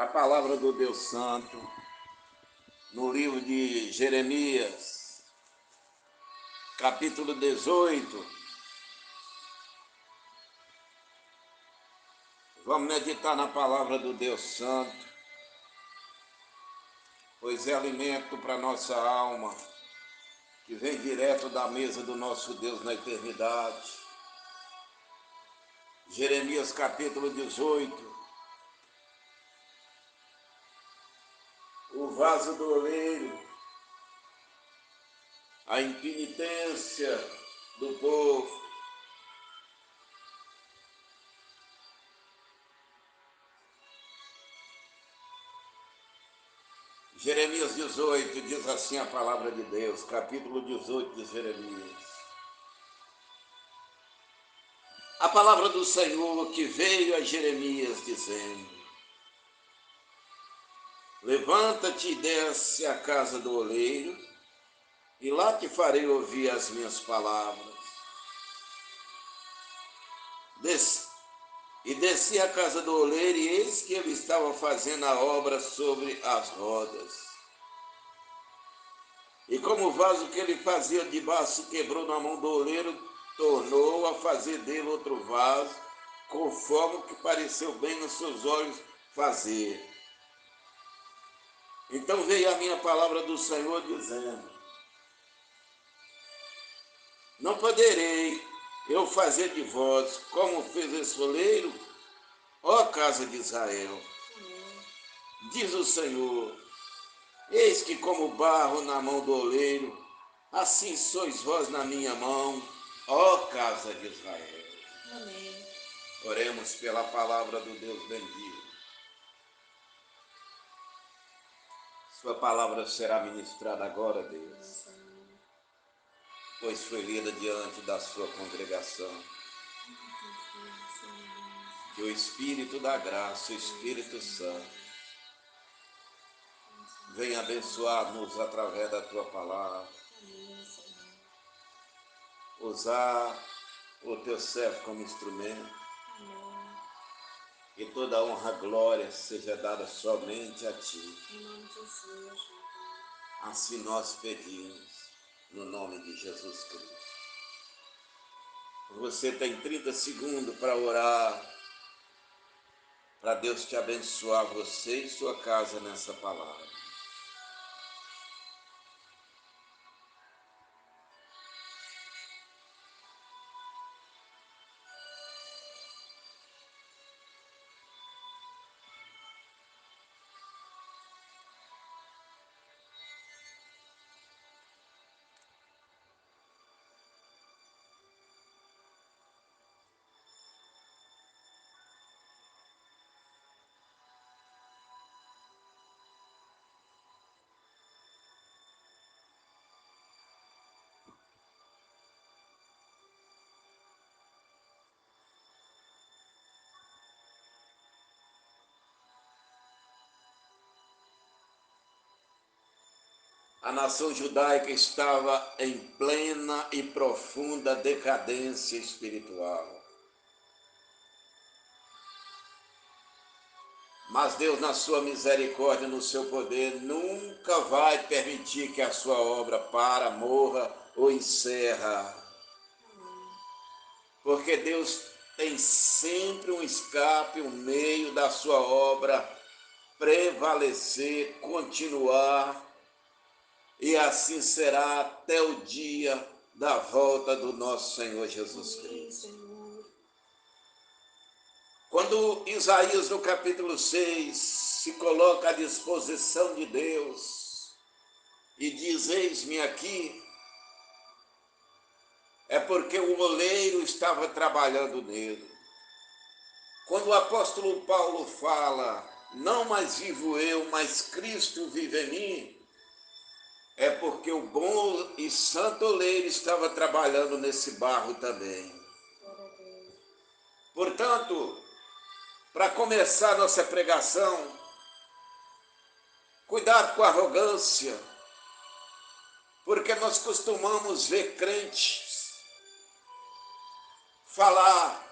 A palavra do Deus Santo, no livro de Jeremias, capítulo 18. Vamos meditar na palavra do Deus Santo, pois é alimento para nossa alma, que vem direto da mesa do nosso Deus na eternidade. Jeremias capítulo 18. O vaso do oleiro, a impenitência do povo. Jeremias 18 diz assim a palavra de Deus, capítulo 18 de Jeremias. A palavra do Senhor que veio a Jeremias dizendo: levanta-te e desce à casa do oleiro, e lá te farei ouvir as minhas palavras. Desci à casa do oleiro, e eis que ele estava fazendo a obra sobre as rodas. E como o vaso que ele fazia de barro se quebrou na mão do oleiro, tornou a fazer dele outro vaso, conforme o que pareceu bem nos seus olhos fazer. Então veio a minha palavra do Senhor dizendo: não poderei eu fazer de vós como fez esse oleiro, ó casa de Israel. Diz o Senhor: eis que como barro na mão do oleiro, assim sois vós na minha mão, ó casa de Israel. Amém. Oremos pela palavra do Deus bendito. Sua palavra será ministrada agora, Deus, pois foi lida diante da sua congregação. Que o Espírito da graça, o Espírito Santo, venha abençoar-nos através da tua palavra. Usar o teu servo como instrumento. Que toda honra e glória seja dada somente a ti. Assim nós pedimos, no nome de Jesus Cristo. Você tem 30 segundos para orar, para Deus te abençoar, você e sua casa nessa palavra. A nação judaica estava em plena e profunda decadência espiritual. Mas Deus, na sua misericórdia, no seu poder, nunca vai permitir que a sua obra para, morra ou encerra. Porque Deus tem sempre um escape, um meio da sua obra prevalecer, continuar, e assim será até o dia da volta do nosso Senhor Jesus Cristo. Quando Isaías, no capítulo 6, se coloca à disposição de Deus e diz: eis-me aqui, é porque o oleiro estava trabalhando nele. Quando o apóstolo Paulo fala: não mais vivo eu, mas Cristo vive em mim, é porque o bom e santo oleiro estava trabalhando nesse barro também. Portanto, para começar nossa pregação, cuidado com a arrogância, porque nós costumamos ver crentes falar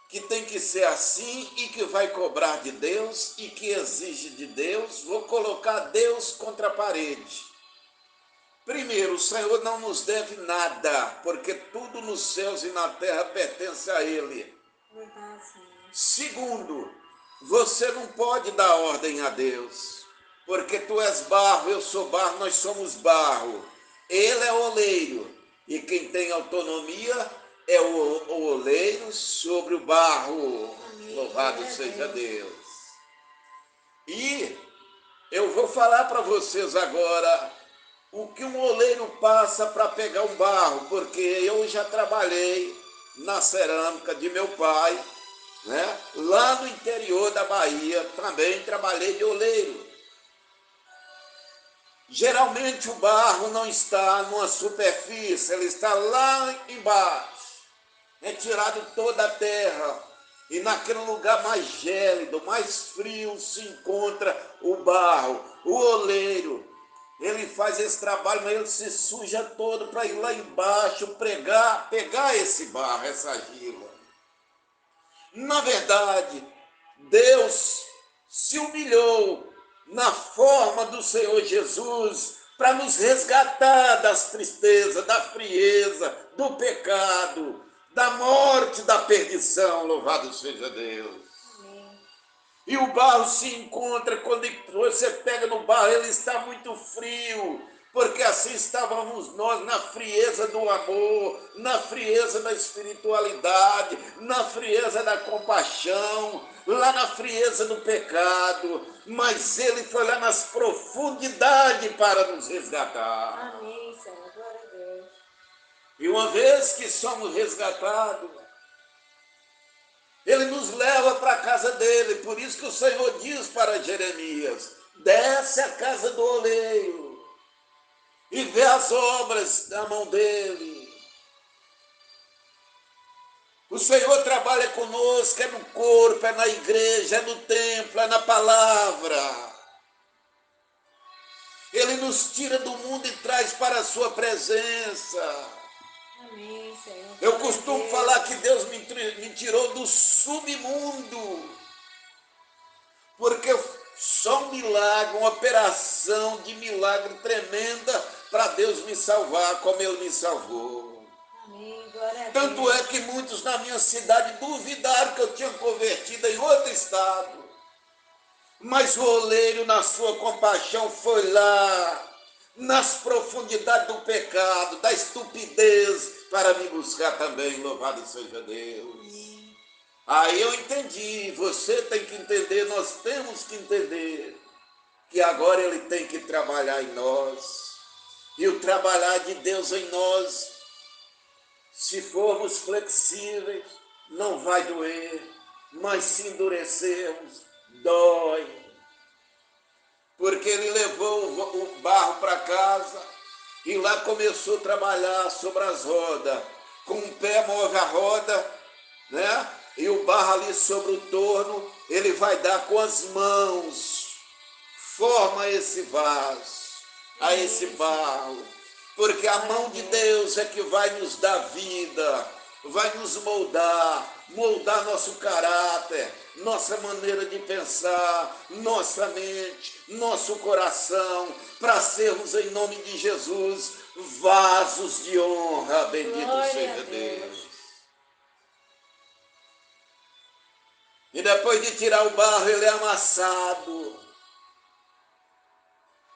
que tem que ser assim e que vai cobrar de Deus e que exige de Deus, vou colocar Deus contra a parede. Primeiro, o Senhor não nos deve nada, porque tudo nos céus e na terra pertence a Ele. Segundo, você não pode dar ordem a Deus, porque tu és barro, eu sou barro, nós somos barro. Ele é oleiro, e quem tem autonomia é o oleiro sobre o barro. Amém. Louvado seja Deus. E eu vou falar para vocês agora o que um oleiro passa para pegar um barro, porque eu já trabalhei na cerâmica de meu pai, né? Lá no interior da Bahia, também trabalhei de oleiro. Geralmente o barro não está numa superfície, ele está lá embaixo, retirado toda a terra, e naquele lugar mais gélido, mais frio, se encontra o barro, o oleiro. Ele faz esse trabalho, mas ele se suja todo para ir lá embaixo, pegar esse barro, essa argila. Na verdade, Deus se humilhou na forma do Senhor Jesus para nos resgatar das tristezas, da frieza, do pecado, da morte, da perdição. Louvado seja Deus. Amém. E o barro se encontra, quando você pega no barro, ele está muito frio, porque assim estávamos nós na frieza do amor, na frieza da espiritualidade, na frieza da compaixão, lá na frieza do pecado, mas ele foi lá nas profundidades para nos resgatar. Amém, Senhor, glória a Deus. E uma vez que somos resgatados, ele nos leva para a casa dele, por isso que o Senhor diz para Jeremias, desce à casa do oleiro e vê as obras da mão dele. O Senhor trabalha conosco, é no corpo, é na igreja, é no templo, é na palavra. Ele nos tira do mundo e traz para a sua presença. Amém, Senhor. Eu costumo falar que Deus me tirou do submundo, porque só um milagre, uma operação de milagre tremenda para Deus me salvar, como Ele me salvou. Amém, glória a Deus. Tanto é que muitos na minha cidade duvidaram que eu tinha convertido em outro estado. Mas o oleiro, na sua compaixão, foi lá, nas profundidades do pecado, da estupidez, para me buscar também. Louvado seja Deus. Amém. Aí eu entendi, você tem que entender, nós temos que entender que agora Ele tem que trabalhar em nós. E o trabalhar de Deus em nós, se formos flexíveis, não vai doer, mas se endurecermos, dói. Porque ele levou o barro para casa e lá começou a trabalhar sobre as rodas. Com um pé move a roda, né? E o barro ali sobre o torno, ele vai dar com as mãos, forma esse vaso, a esse barro. Porque a mão de Deus é que vai nos dar vida, vai nos moldar nosso caráter, nossa maneira de pensar, nossa mente, nosso coração, para sermos, em nome de Jesus, vasos de honra. Bendito Glória seja Deus. E depois de tirar o barro, ele é amassado.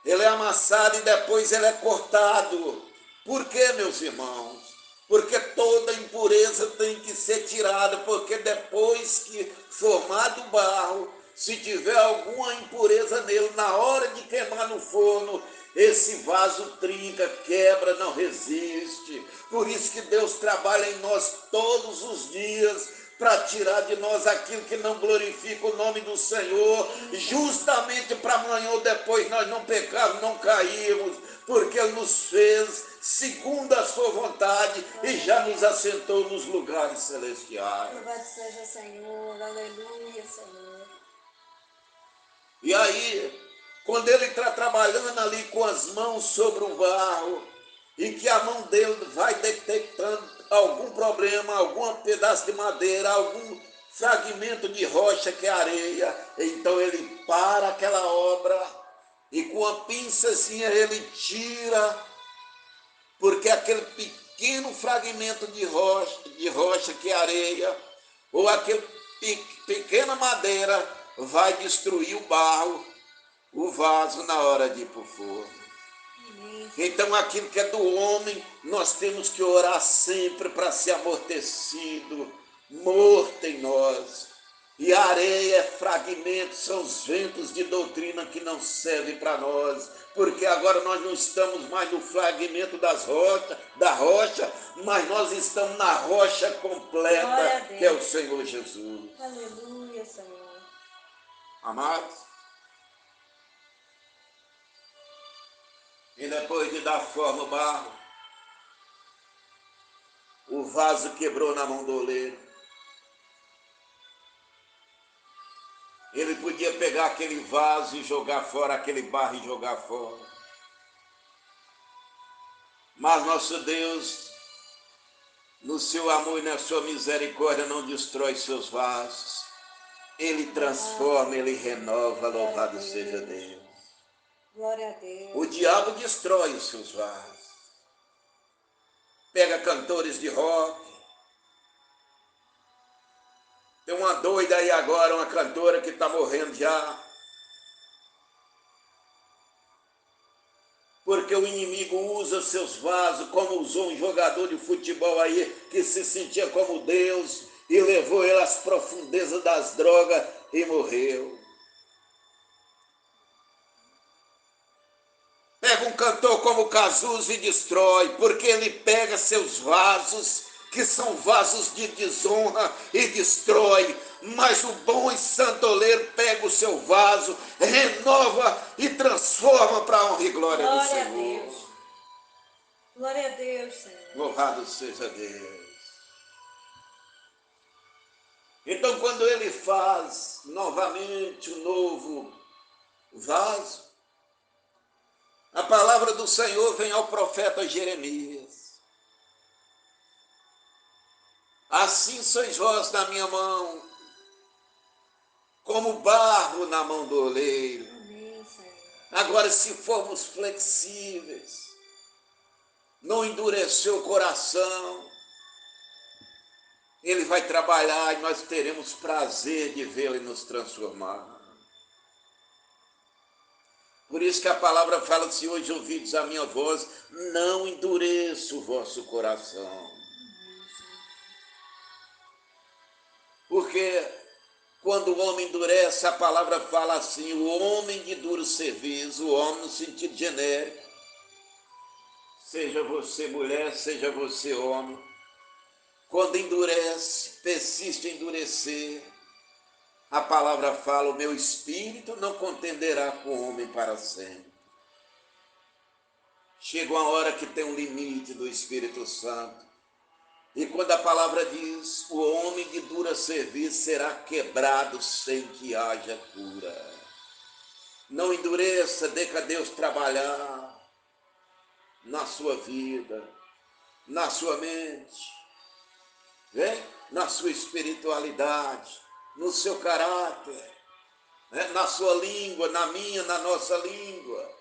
Ele é amassado e depois ele é cortado. Por quê, meus irmãos? Porque toda impureza tem que ser tirada, porque depois que formado o barro, se tiver alguma impureza nele, na hora de queimar no forno, esse vaso trinca, quebra, não resiste. Por isso que Deus trabalha em nós todos os dias, para tirar de nós aquilo que não glorifica o nome do Senhor, justamente para amanhã ou depois nós não pecarmos, não cairmos, porque Ele nos fez segundo a sua vontade e já nos assentou nos lugares celestiais. Louvado seja o Senhor, aleluia, Senhor. E aí, quando Ele está trabalhando ali com as mãos sobre o barro, e que a mão dele vai detectando algum problema, algum pedaço de madeira, algum fragmento de rocha que é areia. Então ele para aquela obra e com a pinçazinha ele tira, porque aquele pequeno fragmento de rocha que é areia, ou aquele pequena madeira vai destruir o barro, o vaso na hora de ir para o forno. Então aquilo que é do homem, nós temos que orar sempre para ser amortecido, morto em nós. E a areia é fragmento, são os ventos de doutrina que não servem para nós, porque agora nós não estamos mais no fragmento da rocha, mas nós estamos na rocha completa, que é o Senhor Jesus. Aleluia, Senhor. Amados, e depois de dar forma ao barro, o vaso quebrou na mão do oleiro. Ele podia pegar aquele vaso e jogar fora, aquele barro e jogar fora. Mas nosso Deus, no seu amor e na sua misericórdia, não destrói seus vasos. Ele transforma, ele renova, louvado seja Deus. Glória a Deus. O diabo destrói os seus vasos. Pega cantores de rock. Tem uma doida aí agora, uma cantora que está morrendo já. Porque o inimigo usa seus vasos, como usou um jogador de futebol aí, que se sentia como Deus, e levou ele às profundezas das drogas e morreu. Pega um cantor como Cazuza e destrói, porque ele pega seus vasos, que são vasos de desonra, e destrói. Mas o bom e santo oleiro pega o seu vaso, renova e transforma para a honra e glória do Senhor. Glória a Deus. Glória a Deus, Senhor. Louvado seja Deus. Então, quando ele faz novamente um novo vaso, a palavra do Senhor vem ao profeta Jeremias. Assim sois vós na minha mão, como barro na mão do oleiro. Amém, Senhor. Agora, se formos flexíveis, não endurecer o coração, ele vai trabalhar e nós teremos prazer de vê-lo e nos transformar. Por isso que a palavra fala, se hoje ouvides a minha voz, não endureça o vosso coração. Porque quando o homem endurece, a palavra fala assim, o homem de duro serviço, o homem no sentido genérico, seja você mulher, seja você homem, quando endurece, persiste em endurecer, a palavra fala, o meu espírito não contenderá com o homem para sempre. Chega uma hora que tem um limite do Espírito Santo. E quando a palavra diz, o homem de dura serviço será quebrado sem que haja cura. Não endureça, deixa Deus trabalhar na sua vida, na sua mente, na sua espiritualidade, no seu caráter, na sua língua, na minha, na nossa língua.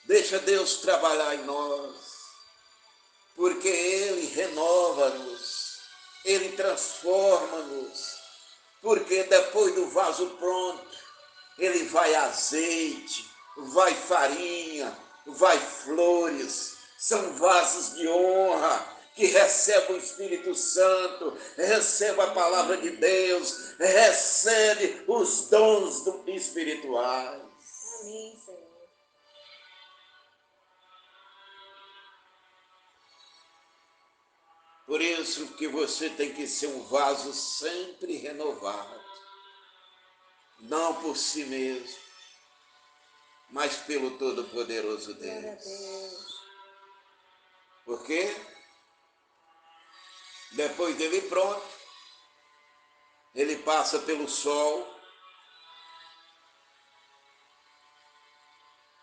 Deixa Deus trabalhar em nós. Porque Ele renova-nos, Ele transforma-nos, porque depois do vaso pronto, Ele vai azeite, vai farinha, vai flores, são vasos de honra, que recebem o Espírito Santo, recebem a palavra de Deus, recebem os dons espirituais. Amém, Senhor. Por isso que você tem que ser um vaso sempre renovado. Não por si mesmo, mas pelo Todo-Poderoso Glória a Deus. Deus. Porque depois dele pronto, ele passa pelo sol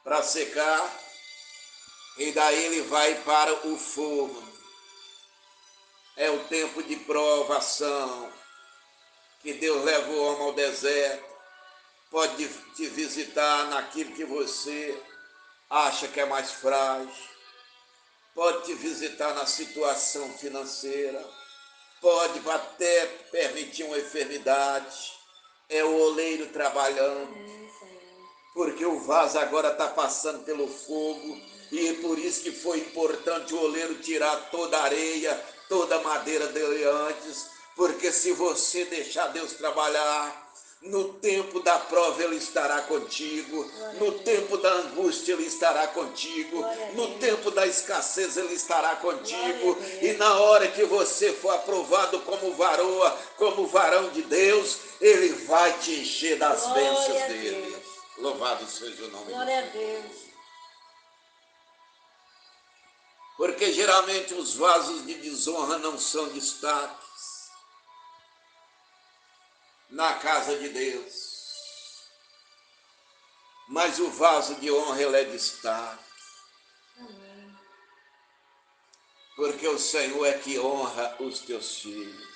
para secar e daí ele vai para o fogo. É o tempo de provação, que Deus leva o homem ao deserto, pode te visitar naquilo que você acha que é mais frágil, pode te visitar na situação financeira, pode até permitir uma enfermidade. É o oleiro trabalhando, porque o vaso agora está passando pelo fogo, e é por isso que foi importante o oleiro tirar toda a areia, toda a madeira dele antes, porque se você deixar Deus trabalhar, no tempo da prova Ele estará contigo, no tempo da angústia Ele estará contigo, no tempo da escassez Ele estará contigo, e na hora que você for aprovado como varoa, como varão de Deus, Ele vai te encher das bênçãos dele. Louvado seja o nome de Deus. Glória a Deus. Porque geralmente os vasos de desonra não são destaques na casa de Deus, mas o vaso de honra ele é destaque. Amém. Porque o Senhor é que honra os teus filhos.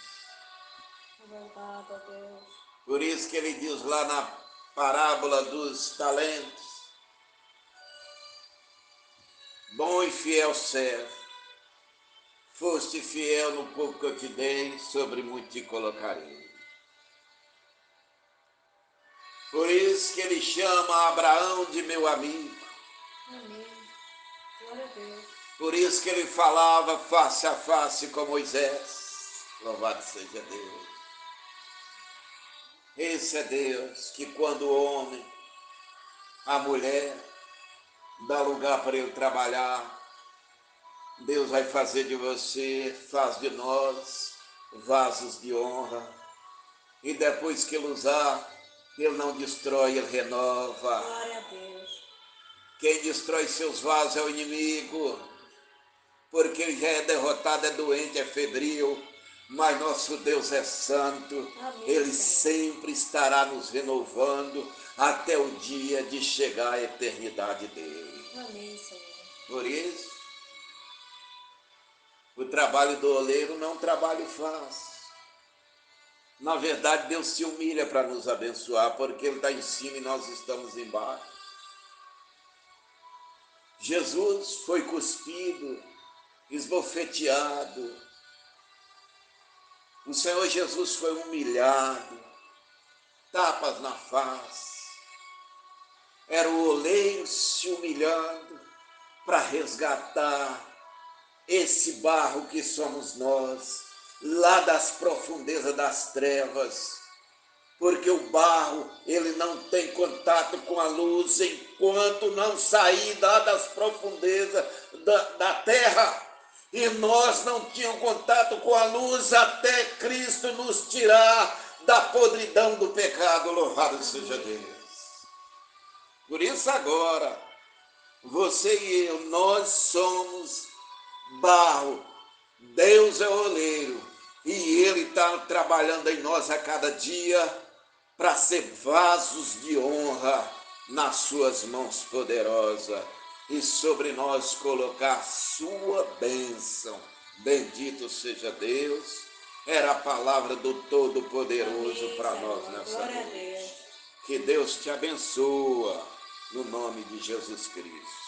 Louvado a Deus. Por isso que ele diz lá na parábola dos talentos: bom e fiel servo, foste fiel no pouco que eu te dei, sobre muito te colocarei. Por isso que ele chama Abraão de meu amigo. Amém. Glória a Deus. Por isso que ele falava face a face com Moisés. Louvado seja Deus. Esse é Deus que quando o homem, a mulher, dá lugar para ele trabalhar, Deus vai fazer de você, faz de nós, vasos de honra. E depois que ele usar, ele não destrói, ele renova. Glória a Deus. Quem destrói seus vasos é o inimigo, porque ele já é derrotado, é doente, é febril, mas nosso Deus é santo. Amém, ele Senhor. sempre estará nos renovando até o dia de chegar à eternidade dele. Amém, Senhor. Por isso, o trabalho do oleiro não é um trabalho fácil. Na verdade, Deus se humilha para nos abençoar, porque Ele está em cima e nós estamos embaixo. Jesus foi cuspido, esbofeteado. O Senhor Jesus foi humilhado, tapas na face. Era o oleiro se humilhando para resgatar esse barro que somos nós, lá das profundezas das trevas, porque o barro, ele não tem contato com a luz enquanto não sair lá das profundezas da terra, e nós não tínhamos contato com a luz até Cristo nos tirar da podridão do pecado. Louvado seja Deus. Por isso agora, você e eu, nós somos barro, Deus é o oleiro, e Ele está trabalhando em nós a cada dia para ser vasos de honra nas suas mãos poderosas e sobre nós colocar sua bênção. Bendito seja Deus. Era a palavra do Todo-Poderoso para nós nessa Glória a noite. Deus. Que Deus te abençoe no nome de Jesus Cristo.